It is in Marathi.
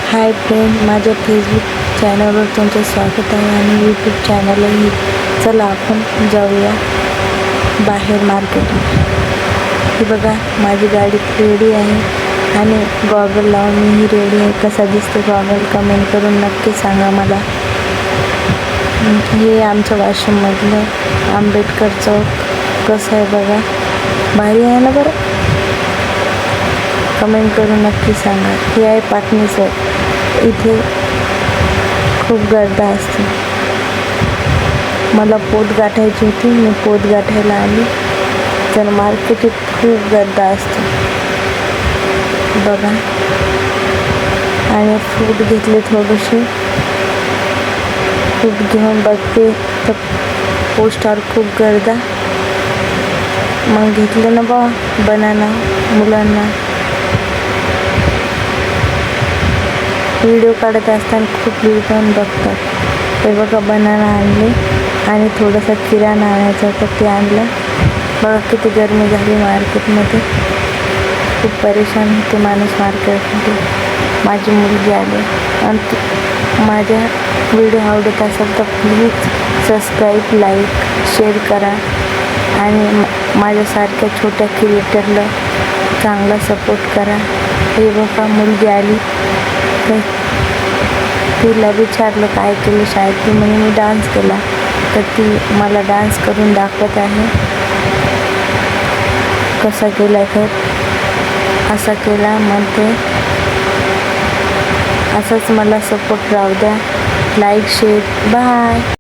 हाय फ्रेंड, माझ्या फेसबुक चॅनलवर तुमचं स्वागत आहे आणि यूट्यूब चॅनलही. चला आपण जाऊया बाहेर मार्केटला. ही बघा, माझी गाडी रेडी आहे आणि गॉगल लावून मीही रेडी आहे. कसा दिसतो गॉगल कमेंट करून नक्की सांगा मला. हे आमचं वाशिममधलं आंबेडकर चौक कसं आहे बघा, भारी आहे ना बरं. कमेंट करून नक्की सांगा. हे आहे पाटणी चौक. इथे खूप गर्दी असते. मला पोत गाठायची होती, मी पोत गाठायला आली तर मार्केटीत खूप गर्दी असते बघा. आणि फ्रूट घेतले थोडेसे. फ्रूट घेऊन बघते तर पोस्टवर खूप गर्दी. मग घेतलं ना बा बनाना. मुलांना व्हिडिओ काढत असताना खूप व्हिडिओ पण बघतात. ते बघा, बनाना आणले आणि थोडासा किराणा आणायचा होता, ते आणलं. बघा किती गरमी झाली मार्केटमध्ये. खूप परेशान होते माणूस मार्केटमध्ये. माझी मुलगी आली. आणि माझ्या व्हिडिओ आवडत असेल तर प्लीज सबस्क्राईब, लाईक, शेअर करा आणि माझ्यासारख्या छोट्या क्रिएटरला चांगला सपोर्ट करा. हे बघा, मुलगी आली तर तिला विचारलं काय केलं शाळेत. ती म्हणे मी डान्स केला. तर ती मला डान्स करून दाखवत आहे. कसा केला तर असा केला म्हणते. असंच मला सपोर्ट राहू द्या. Like, share, bye.